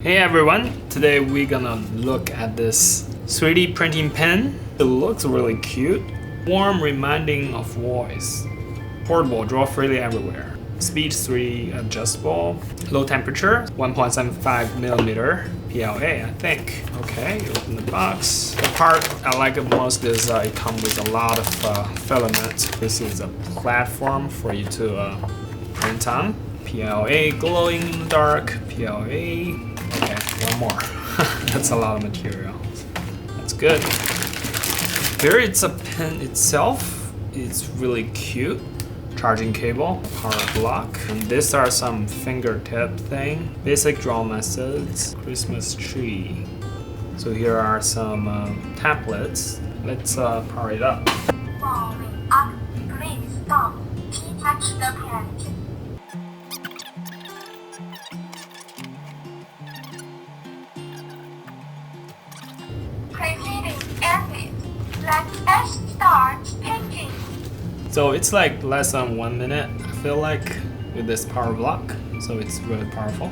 Hey everyone, today we're gonna look at this 3D printing pen. It looks really cute, warm, reminding of voice. Portable, draw freely everywhere. Speed 3 adjustable, low temperature, 1.75 millimeter PLA, I think. Okay, you open the box. The part I like the most is it comes with a lot of filament. This is a platform for you to print on. PLA, glowing in the dark, PLA. Okay, one more. That's a lot of material. That's good. Here it's a pen itself. It's really cute. Charging cable, power block, and these are some fingertip thing. Basic draw methods, Christmas tree. So here are some tablets. Let's power it up. Warming up, please stop. Touch the pen. Proceeding ended. Let us start painting. So it's like less than 1 minute, I feel like, with this power block. So it's really powerful.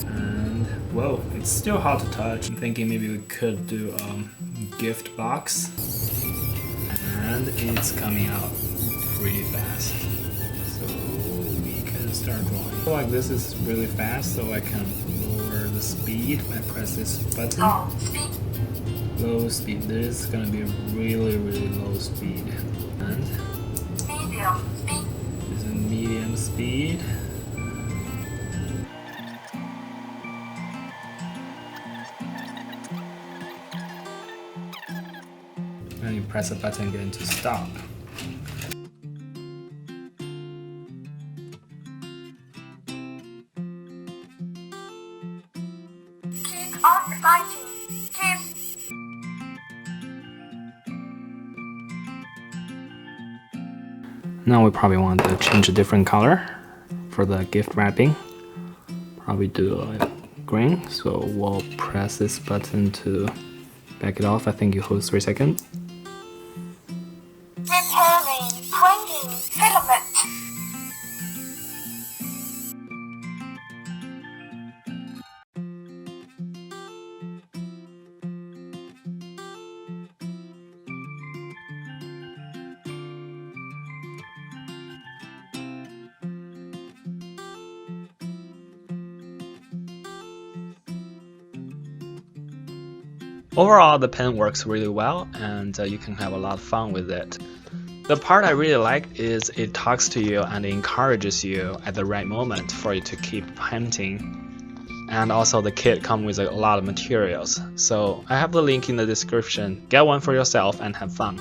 And whoa, it's still hard to touch. I'm thinking maybe we could do a gift box. And it's coming out pretty fast. So we can start drawing. I feel like this is really fast, so I can lower the speed by press this button. Oh, speed. Low speed. This is gonna be really low speed. And Medium speed. this is medium speed. And you press the button again to stop. Keep on fighting. Keep. Now we probably want to change a different color for the gift wrapping. Probably do a green, so we'll press this button to back it off. I think you hold 3 seconds. Preparing printing filament. Overall, the pen works really well, and you can have a lot of fun with it. The part I really like is it talks to you and encourages you at the right moment for you to keep painting. And also the kit comes with a lot of materials. So I have the link in the description. Get one for yourself and have fun.